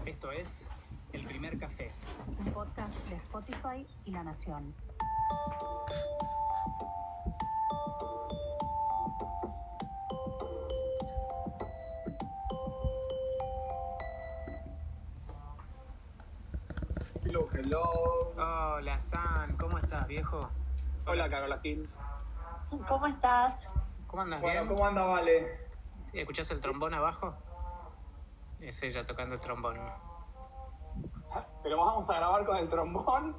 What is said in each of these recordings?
Esto es El Primer Café, un podcast de Spotify y La Nación. Hello. Hola, Stan, ¿cómo estás, viejo? Hola, Carola Gil. ¿Cómo estás? ¿Cómo andas, Bueno, bien? ¿cómo anda, Vale? ¿Escuchás el trombón abajo? Es ella tocando el trombón. ¿Pero vamos a grabar con el trombón?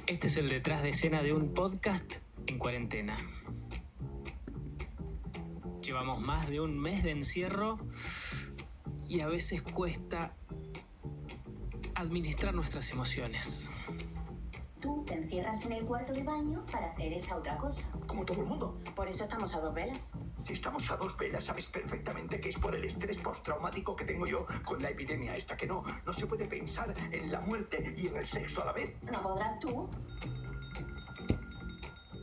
Este es el detrás de escena de un podcast en cuarentena. Llevamos más de un mes de encierro y a veces cuesta administrar nuestras emociones. Tú te encierras en el cuarto de baño para hacer esa otra cosa. Como todo el mundo. Por eso estamos a 2 velas. Si estamos a 2 velas, sabes perfectamente que es por el estrés postraumático que tengo yo con la epidemia esta, que no se puede pensar en la muerte y en el sexo a la vez. ¿No podrás tú?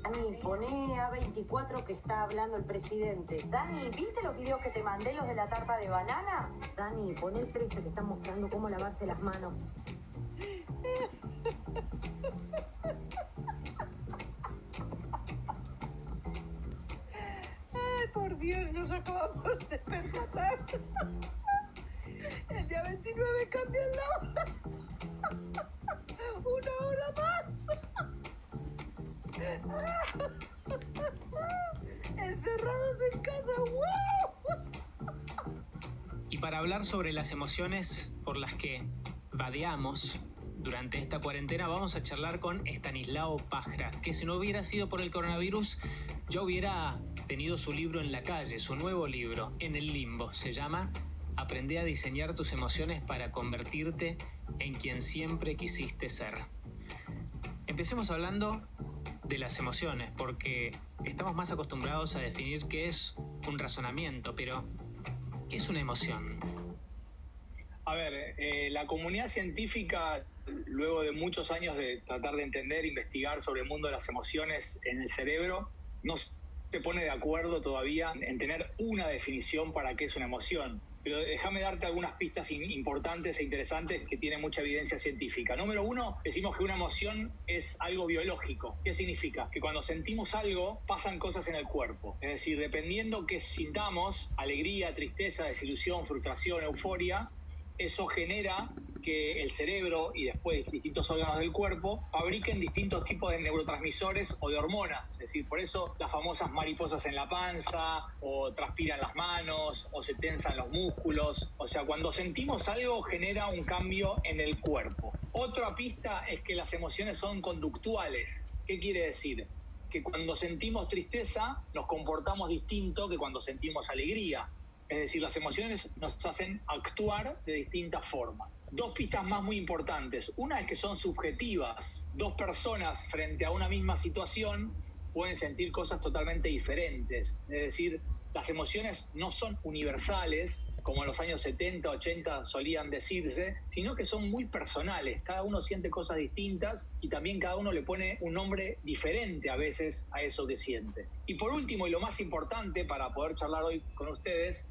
Dani, poné A24 que está hablando el presidente. Dani, ¿viste los videos que te mandé, los de la tarta de banana? Dani, poné el 13 que están mostrando cómo lavarse las manos. Ay, por Dios, nos acabamos de percatar. El día 29 cambian la hora. 1 hora más. Encerrados en casa, ¡wow! Y para hablar sobre las emociones por las que vadeamos durante esta cuarentena, vamos a charlar con Estanislao Pajra, que si no hubiera sido por el coronavirus, ya hubiera tenido su libro en la calle, su nuevo libro, En el Limbo. Se llama Aprende a diseñar tus emociones para convertirte en quien siempre quisiste ser. Empecemos hablando de las emociones, porque estamos más acostumbrados a definir qué es un razonamiento, pero ¿qué es una emoción? A ver, la comunidad científica, luego de muchos años de tratar de entender, investigar sobre el mundo de las emociones en el cerebro, no se pone de acuerdo todavía en tener una definición para qué es una emoción. Pero déjame darte algunas pistas importantes e interesantes que tienen mucha evidencia científica. Número 1, decimos que una emoción es algo biológico. ¿Qué significa? Que cuando sentimos algo, pasan cosas en el cuerpo. Es decir, dependiendo que sintamos, alegría, tristeza, desilusión, frustración, euforia, eso genera que el cerebro y después distintos órganos del cuerpo fabriquen distintos tipos de neurotransmisores o de hormonas. Es decir, por eso las famosas mariposas en la panza, o transpiran las manos, o se tensan los músculos. O sea, cuando sentimos algo genera un cambio en el cuerpo. Otra pista es que las emociones son conductuales. ¿Qué quiere decir? Que cuando sentimos tristeza nos comportamos distinto que cuando sentimos alegría. Es decir, las emociones nos hacen actuar de distintas formas. 2 pistas más muy importantes. Una es que son subjetivas. 2 personas frente a una misma situación pueden sentir cosas totalmente diferentes. Es decir, las emociones no son universales, como en los años 70, 80 solían decirse, sino que son muy personales. Cada uno siente cosas distintas y también cada uno le pone un nombre diferente a veces a eso que siente. Y por último, y lo más importante para poder charlar hoy con ustedes,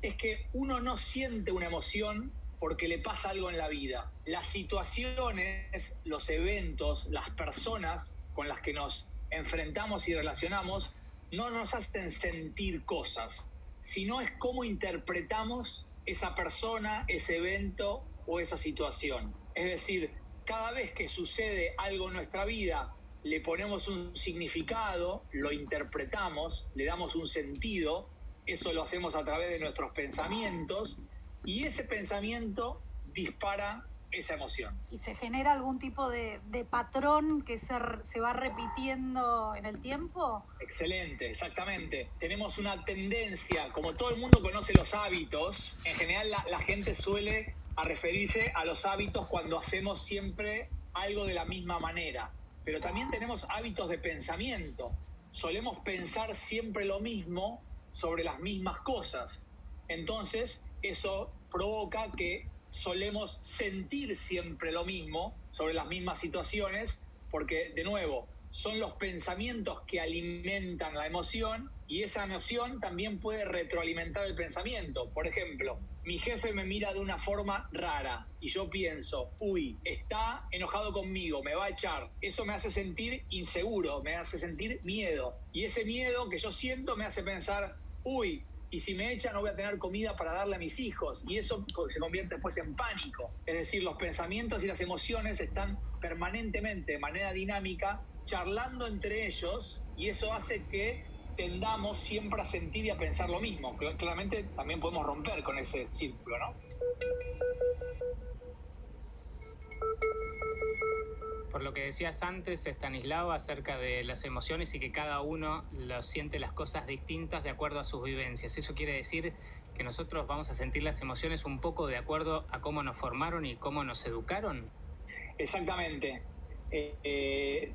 es que uno no siente una emoción porque le pasa algo en la vida. Las situaciones, los eventos, las personas con las que nos enfrentamos y relacionamos no nos hacen sentir cosas, sino es cómo interpretamos esa persona, ese evento o esa situación. Es decir, cada vez que sucede algo en nuestra vida, le ponemos un significado, lo interpretamos, le damos un sentido, eso lo hacemos a través de nuestros pensamientos y ese pensamiento dispara esa emoción. ¿Y se genera algún tipo de patrón que se va repitiendo en el tiempo? Excelente, exactamente. Tenemos una tendencia, como todo el mundo conoce los hábitos, en general la gente suele referirse a los hábitos cuando hacemos siempre algo de la misma manera. Pero también tenemos hábitos de pensamiento. Solemos pensar siempre lo mismo sobre las mismas cosas. Entonces, eso provoca que solemos sentir siempre lo mismo sobre las mismas situaciones, porque, de nuevo, son los pensamientos que alimentan la emoción y esa emoción también puede retroalimentar el pensamiento. Por ejemplo, mi jefe me mira de una forma rara y yo pienso, uy, está enojado conmigo, me va a echar. Eso me hace sentir inseguro, me hace sentir miedo. Y ese miedo que yo siento me hace pensar, uy, y si me echa no voy a tener comida para darle a mis hijos. Y eso se convierte después en pánico. Es decir, los pensamientos y las emociones están permanentemente, de manera dinámica, charlando entre ellos, y eso hace que tendamos siempre a sentir y a pensar lo mismo. Claramente también podemos romper con ese círculo, ¿no? Por lo que decías antes, Estanislao, acerca de las emociones y que cada uno siente las cosas distintas de acuerdo a sus vivencias. ¿Eso quiere decir que nosotros vamos a sentir las emociones un poco de acuerdo a cómo nos formaron y cómo nos educaron? Exactamente.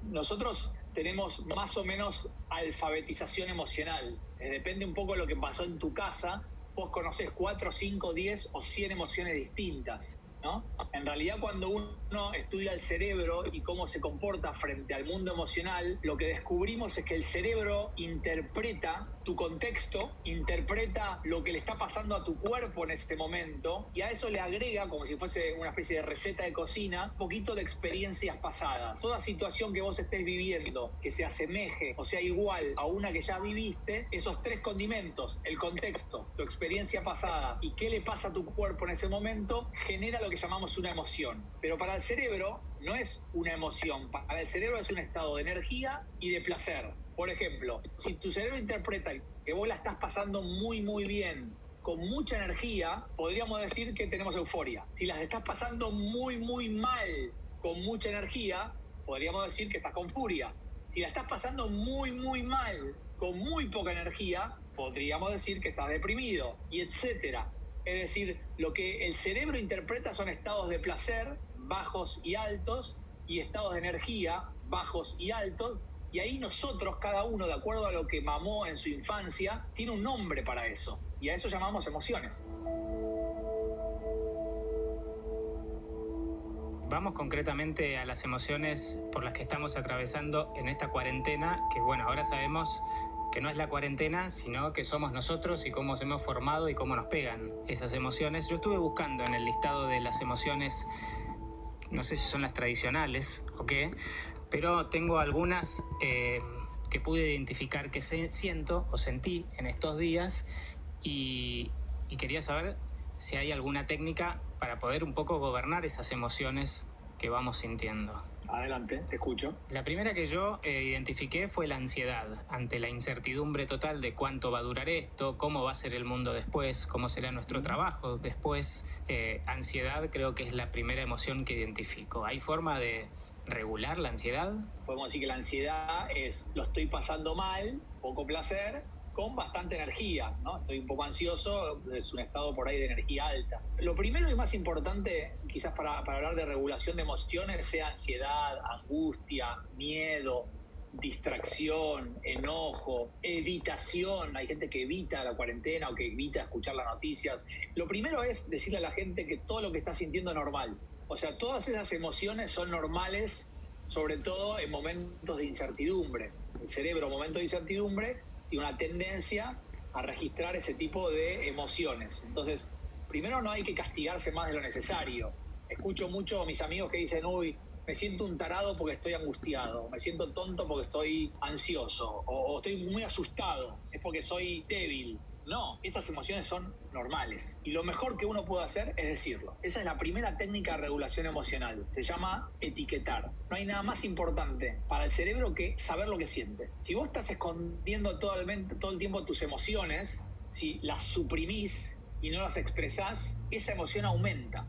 Nosotros tenemos más o menos alfabetización emocional. Depende un poco de lo que pasó en tu casa. Vos conocés 4, 5, 10 o 100 emociones distintas, ¿no? En realidad, cuando uno estudia el cerebro y cómo se comporta frente al mundo emocional, lo que descubrimos es que el cerebro interpreta tu contexto, interpreta lo que le está pasando a tu cuerpo en este momento, y a eso le agrega, como si fuese una especie de receta de cocina, un poquito de experiencias pasadas. Toda situación que vos estés viviendo, que se asemeje o sea igual a una que ya viviste, esos 3 condimentos, el contexto, tu experiencia pasada y qué le pasa a tu cuerpo en ese momento, genera lo que llamamos una emoción. Pero para el cerebro no es una emoción, para el cerebro es un estado de energía y de placer. Por ejemplo, si tu cerebro interpreta que vos la estás pasando muy muy bien, con mucha energía, podríamos decir que tenemos euforia. Si las estás pasando muy muy mal, con mucha energía, podríamos decir que estás con furia. Si la estás pasando muy muy mal, con muy poca energía, podríamos decir que estás deprimido, y etcétera. Es decir, lo que el cerebro interpreta son estados de placer, bajos y altos, y estados de energía, bajos y altos, y ahí nosotros, cada uno, de acuerdo a lo que mamó en su infancia, tiene un nombre para eso, y a eso llamamos emociones. Vamos concretamente a las emociones por las que estamos atravesando en esta cuarentena, que bueno, ahora sabemos que no es la cuarentena, sino que somos nosotros y cómo nos hemos formado y cómo nos pegan esas emociones. Yo estuve buscando en el listado de las emociones, no sé si son las tradicionales o qué, pero tengo algunas que pude identificar que siento o sentí en estos días y quería saber si hay alguna técnica para poder un poco gobernar esas emociones que vamos sintiendo. Adelante, te escucho. La primera que yo identifiqué fue la ansiedad, ante la incertidumbre total de cuánto va a durar esto, cómo va a ser el mundo después, cómo será nuestro trabajo después. Ansiedad creo que es la primera emoción que identifico. ¿Hay forma de regular la ansiedad? Podemos decir que la ansiedad es lo estoy pasando mal, poco placer, con bastante energía, ¿no? Estoy un poco ansioso, es un estado por ahí de energía alta. Lo primero y más importante, quizás para hablar de regulación de emociones, sea ansiedad, angustia, miedo, distracción, enojo, evitación. Hay gente que evita la cuarentena o que evita escuchar las noticias. Lo primero es decirle a la gente que todo lo que está sintiendo es normal. O sea, todas esas emociones son normales, sobre todo en momentos de incertidumbre. El cerebro, en momentos de incertidumbre, tiene una tendencia a registrar ese tipo de emociones. Entonces, primero no hay que castigarse más de lo necesario. Escucho mucho a mis amigos que dicen, uy, me siento un tarado porque estoy angustiado, me siento tonto porque estoy ansioso, o estoy muy asustado, es porque soy débil. No, esas emociones son normales. Y lo mejor que uno puede hacer es decirlo. Esa es la primera técnica de regulación emocional. Se llama etiquetar. No hay nada más importante para el cerebro que saber lo que siente. Si vos estás escondiendo todo el tiempo tus emociones, si las suprimís y no las expresás, esa emoción aumenta.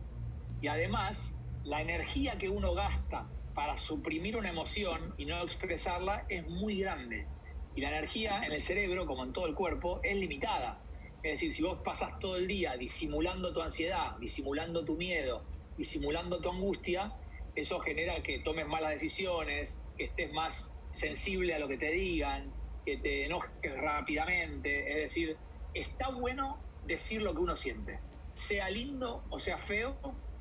Y además, la energía que uno gasta para suprimir una emoción y no expresarla es muy grande. Y la energía en el cerebro, como en todo el cuerpo, es limitada. Es decir, si vos pasás todo el día disimulando tu ansiedad, disimulando tu miedo, disimulando tu angustia, eso genera que tomes malas decisiones, que estés más sensible a lo que te digan, que te enojes rápidamente. Es decir, está bueno decir lo que uno siente. Sea lindo o sea feo,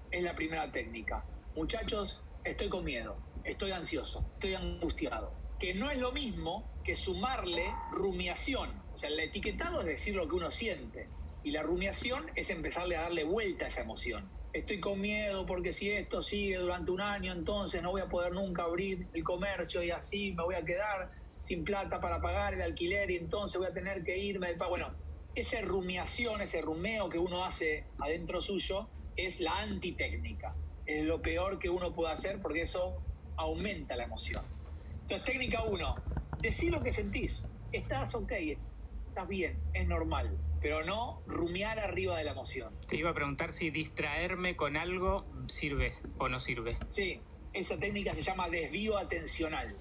es la primera técnica. Muchachos, estoy con miedo, estoy ansioso, estoy angustiado. que no es lo mismo que sumarle rumiación. O sea, el etiquetado es decir lo que uno siente, y la rumiación es empezarle a darle vuelta a esa emoción. Estoy con miedo porque si esto sigue durante un año, entonces no voy a poder nunca abrir el comercio y así me voy a quedar sin plata para pagar el alquiler y entonces voy a tener que irme del pago. Bueno, esa rumiación, ese rumeo que uno hace adentro suyo es la antitécnica. Es lo peor que uno puede hacer porque eso aumenta la emoción. Entonces, técnica 1, decí lo que sentís. Estás ok, estás bien, es normal, pero no rumiar arriba de la emoción. Te iba a preguntar si distraerme con algo sirve o no sirve. Sí, esa técnica se llama desvío atencional.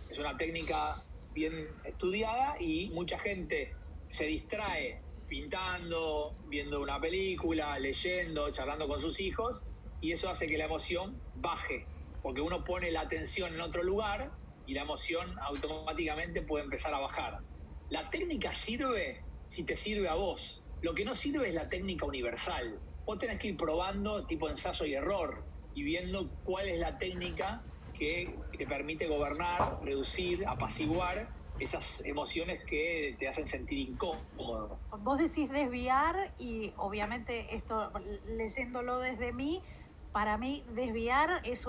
Es una técnica bien estudiada y mucha gente se distrae pintando, viendo una película, leyendo, charlando con sus hijos, y eso hace que la emoción baje, porque uno pone la atención en otro lugar y la emoción automáticamente puede empezar a bajar. La técnica sirve si te sirve a vos. Lo que no sirve es la técnica universal. Vos tenés que ir probando tipo ensayo y error y viendo cuál es la técnica que te permite gobernar, reducir, apaciguar esas emociones que te hacen sentir incómodo. Vos decís desviar y obviamente esto, leyéndolo desde mí, para mí desviar es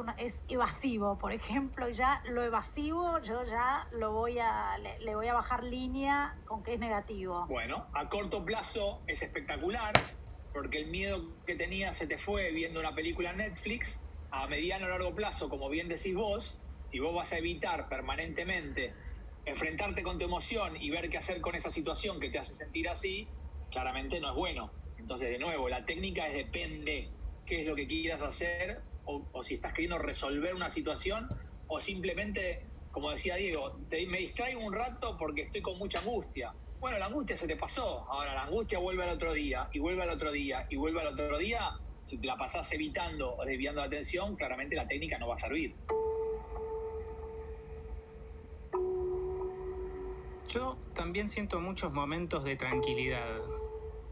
evasivo. Por ejemplo, ya lo evasivo yo ya le voy a bajar línea con que es negativo. Bueno, a corto plazo es espectacular porque el miedo que tenías se te fue viendo una película en Netflix. A mediano o largo plazo, como bien decís vos, si vos vas a evitar permanentemente enfrentarte con tu emoción y ver qué hacer con esa situación que te hace sentir así, claramente no es bueno. Entonces, de nuevo, la técnica es depende qué es lo que quieras hacer o si estás queriendo resolver una situación o simplemente, como decía Diego, me distraigo un rato porque estoy con mucha angustia. Bueno, la angustia se te pasó, ahora la angustia vuelve al otro día y vuelve al otro día y vuelve al otro día. Si te la pasás evitando o desviando la atención, claramente la técnica no va a servir. Yo también siento muchos momentos de tranquilidad.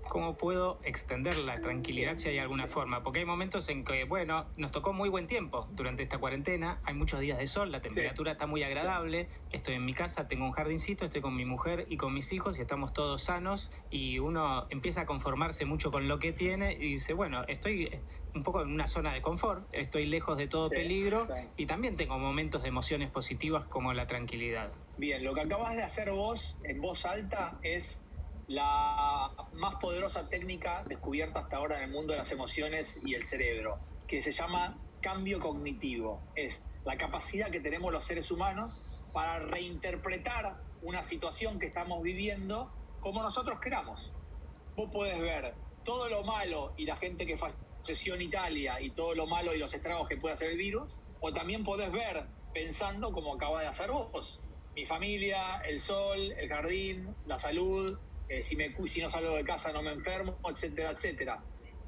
¿Cómo puedo extender la tranquilidad si hay alguna forma? Porque hay momentos en que, bueno, nos tocó muy buen tiempo durante esta cuarentena. Hay muchos días de sol, la temperatura está muy agradable. Estoy en mi casa, tengo un jardincito, estoy con mi mujer y con mis hijos y estamos todos sanos. Y uno empieza a conformarse mucho con lo que tiene y dice, bueno, estoy un poco en una zona de confort, estoy lejos de todo peligro y también tengo momentos de emociones positivas como la tranquilidad. Bien, lo que acabas de hacer vos en voz alta es la más poderosa técnica descubierta hasta ahora en el mundo de las emociones y el cerebro, que se llama cambio cognitivo. Es la capacidad que tenemos los seres humanos para reinterpretar una situación que estamos viviendo como nosotros queramos. Vos podés ver todo lo malo y la gente que falleció en Italia y todo lo malo y los estragos que puede hacer el virus, o también podés ver pensando como acabas de hacer vos. Mi familia, el sol, el jardín, la salud, si no salgo de casa no me enfermo, etcétera, etcétera.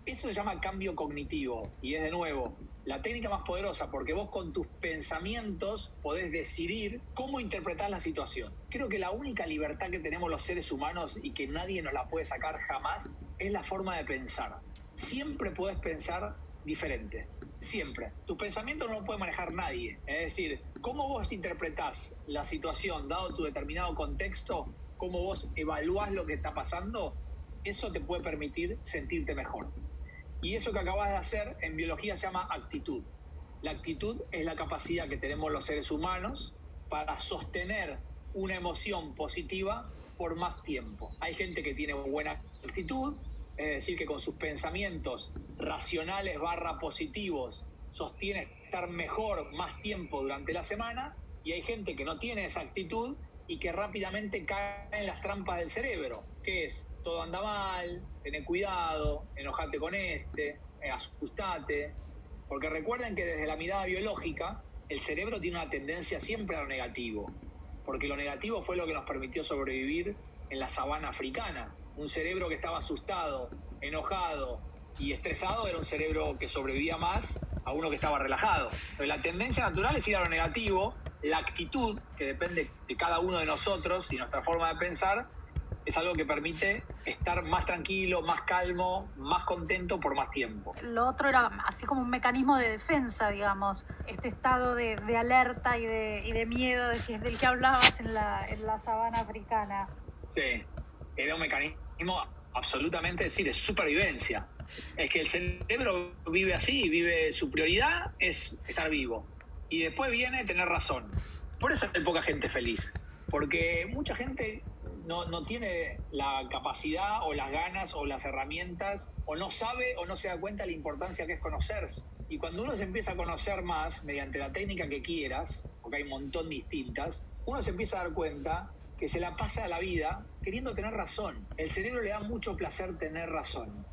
Eso se llama cambio cognitivo y es de nuevo la técnica más poderosa porque vos con tus pensamientos podés decidir cómo interpretar la situación. Creo que la única libertad que tenemos los seres humanos y que nadie nos la puede sacar jamás es la forma de pensar. Siempre podés pensar diferente, siempre. Tus pensamientos no los puede manejar nadie. Es decir, cómo vos interpretás la situación dado tu determinado contexto, cómo vos evaluás lo que está pasando, eso te puede permitir sentirte mejor. Y eso que acabas de hacer en biología se llama actitud. La actitud es la capacidad que tenemos los seres humanos para sostener una emoción positiva por más tiempo. Hay gente que tiene buena actitud, es decir, que con sus pensamientos racionales / positivos sostiene estar mejor más tiempo durante la semana, y hay gente que no tiene esa actitud y que rápidamente cae en las trampas del cerebro, que es, todo anda mal, tené cuidado, enojate con asustate, porque recuerden que desde la mirada biológica, el cerebro tiene una tendencia siempre a lo negativo, porque lo negativo fue lo que nos permitió sobrevivir en la sabana africana. Un cerebro que estaba asustado, enojado y estresado era un cerebro que sobrevivía más a uno que estaba relajado. Pero la tendencia natural es ir a lo negativo. La actitud, que depende de cada uno de nosotros y nuestra forma de pensar, es algo que permite estar más tranquilo, más calmo, más contento por más tiempo. Lo otro era así como un mecanismo de defensa, digamos, este estado de alerta y de miedo del que hablabas en la sabana africana. Sí, era un mecanismo absolutamente, es decir, de supervivencia. Es que el cerebro vive así, su prioridad es estar vivo. Y después viene tener razón. Por eso hay poca gente feliz. Porque mucha gente no tiene la capacidad o las ganas o las herramientas, o no sabe o no se da cuenta de la importancia que es conocerse. Y cuando uno se empieza a conocer más, mediante la técnica que quieras, porque hay un montón distintas, uno se empieza a dar cuenta que se la pasa a la vida queriendo tener razón. El cerebro le da mucho placer tener razón.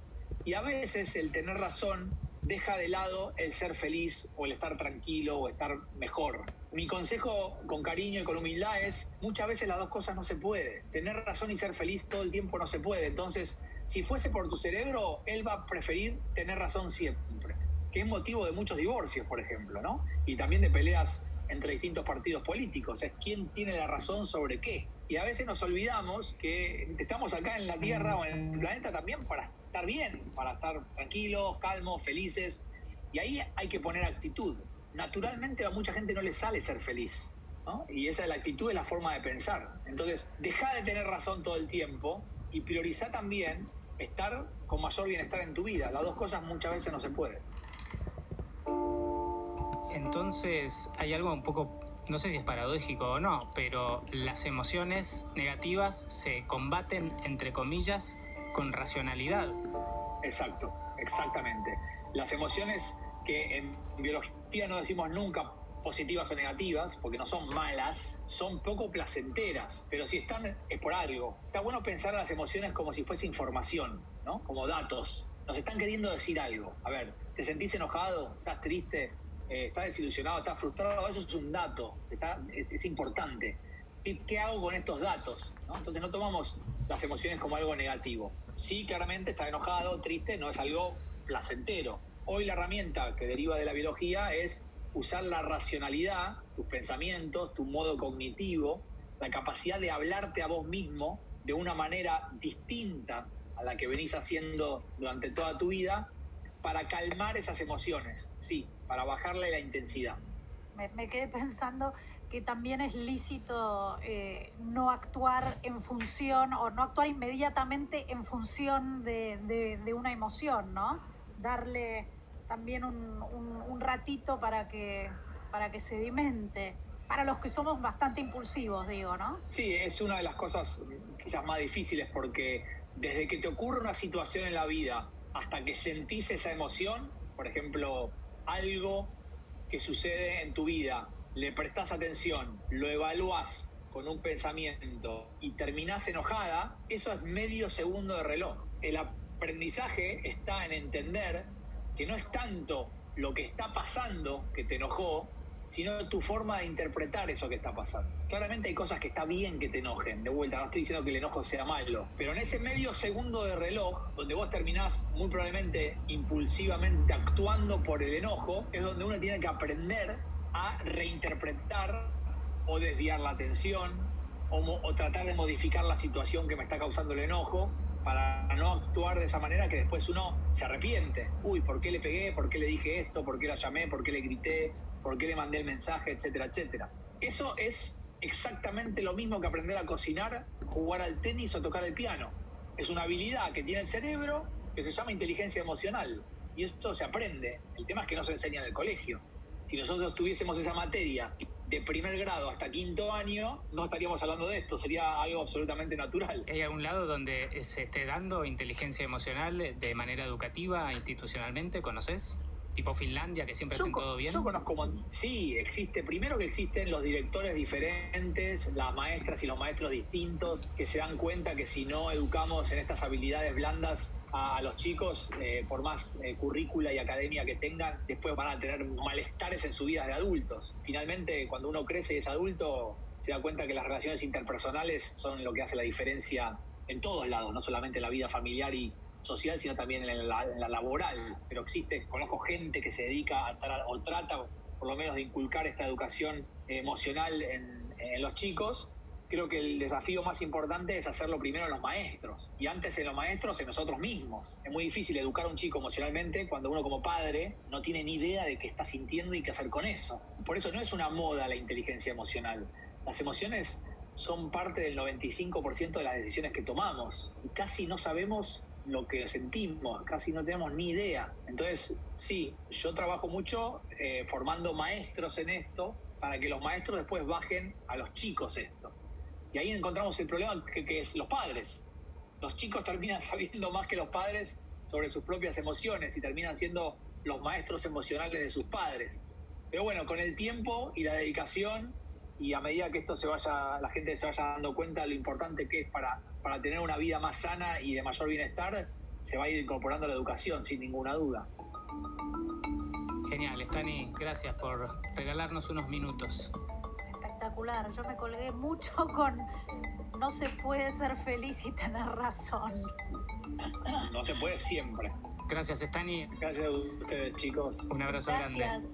Y a veces el tener razón deja de lado el ser feliz o el estar tranquilo o estar mejor. Mi consejo con cariño y con humildad es, muchas veces las dos cosas no se puede. Tener razón y ser feliz todo el tiempo no se puede. Entonces, si fuese por tu cerebro, él va a preferir tener razón siempre. Que es motivo de muchos divorcios, por ejemplo, ¿no? Y también de peleas entre distintos partidos políticos. Es quién tiene la razón sobre qué. Y a veces nos olvidamos que estamos acá en la Tierra o en el planeta también para estar bien, para estar tranquilos, calmos, felices. Y ahí hay que poner actitud. Naturalmente a mucha gente no le sale ser feliz, ¿no? Y esa es la actitud, es la forma de pensar. Entonces, deja de tener razón todo el tiempo y prioriza también estar con mayor bienestar en tu vida. Las dos cosas muchas veces no se pueden. Entonces hay algo un poco, no sé si es paradójico o no, pero las emociones negativas se combaten, entre comillas, con racionalidad. Exacto, exactamente. Las emociones que en biología no decimos nunca positivas o negativas, porque no son malas, son poco placenteras, pero si están es por algo. Está bueno pensar a las emociones como si fuese información, ¿no? Como datos. Nos están queriendo decir algo. A ver, ¿te sentís enojado? ¿Estás triste? ¿Estás desilusionado? ¿Estás frustrado? Eso es un dato, es importante. ¿Qué hago con estos datos? ¿No? Entonces no tomamos las emociones como algo negativo. Sí, claramente estar enojado, triste, no es algo placentero. Hoy la herramienta que deriva de la biología es usar la racionalidad, tus pensamientos, tu modo cognitivo, la capacidad de hablarte a vos mismo de una manera distinta a la que venís haciendo durante toda tu vida, para calmar esas emociones, sí, para bajarle la intensidad. Me quedé pensando que también es lícito no actuar en función o no actuar inmediatamente en función de una emoción, ¿no? Darle también un ratito para que sedimente. Para los que somos bastante impulsivos, digo, ¿no? Sí, es una de las cosas quizás más difíciles, porque desde que te ocurre una situación en la vida hasta que sentís esa emoción, por ejemplo, algo que sucede en tu vida, le prestás atención, lo evaluás con un pensamiento y terminás enojada, eso es medio segundo de reloj. El aprendizaje está en entender que no es tanto lo que está pasando que te enojó, sino tu forma de interpretar eso que está pasando. Claramente hay cosas que está bien que te enojen, de vuelta, no estoy diciendo que el enojo sea malo, pero en ese medio segundo de reloj, donde vos terminás muy probablemente impulsivamente actuando por el enojo, es donde uno tiene que aprender a reinterpretar o desviar la atención o tratar de modificar la situación que me está causando el enojo, para no actuar de esa manera que después uno se arrepiente. Uy, ¿por qué le pegué? ¿Por qué le dije esto? ¿Por qué la llamé? ¿Por qué le grité? ¿Por qué le mandé el mensaje? Etcétera, etcétera. Eso es exactamente lo mismo que aprender a cocinar, jugar al tenis o tocar el piano. Es una habilidad que tiene el cerebro que se llama inteligencia emocional. Y eso se aprende. El tema es que no se enseña en el colegio. Si nosotros tuviésemos esa materia de primer grado hasta quinto año, no estaríamos hablando de esto, sería algo absolutamente natural. ¿Hay algún lado donde se esté dando inteligencia emocional de manera educativa, institucionalmente? ¿Conoces? Tipo Finlandia, que siempre hacen todo bien. Yo conozco, sí, existe. Primero que existen los directores diferentes, las maestras y los maestros distintos, que se dan cuenta que si no educamos en estas habilidades blandas a los chicos, por más currícula y academia que tengan, después van a tener malestares en su vida de adultos. Finalmente, cuando uno crece y es adulto, se da cuenta que las relaciones interpersonales son lo que hace la diferencia en todos lados, no solamente en la vida familiar y social, sino también en la laboral. Pero conozco gente que se dedica o trata por lo menos de inculcar esta educación emocional en los chicos, creo que el desafío más importante es hacerlo primero en los maestros, y antes en los maestros, en nosotros mismos. Es muy difícil educar a un chico emocionalmente cuando uno como padre no tiene ni idea de qué está sintiendo y qué hacer con eso. Por eso no es una moda la inteligencia emocional. Las emociones son parte del 95% de las decisiones que tomamos, y casi no sabemos lo que sentimos, casi no tenemos ni idea. Entonces, sí, yo trabajo mucho formando maestros en esto, para que los maestros después bajen a los chicos esto. Y ahí encontramos el problema que es los padres. Los chicos terminan sabiendo más que los padres sobre sus propias emociones y terminan siendo los maestros emocionales de sus padres. Pero bueno, con el tiempo y la dedicación, y a medida que esto la gente se vaya dando cuenta de lo importante que es para tener una vida más sana y de mayor bienestar, se va a ir incorporando la educación, sin ninguna duda. Genial, Stani, gracias por regalarnos unos minutos. Espectacular. Yo me colgué mucho con no se puede ser feliz y tener razón. No se puede siempre. Gracias, Stani. Gracias a ustedes, chicos. Un abrazo grande. Gracias.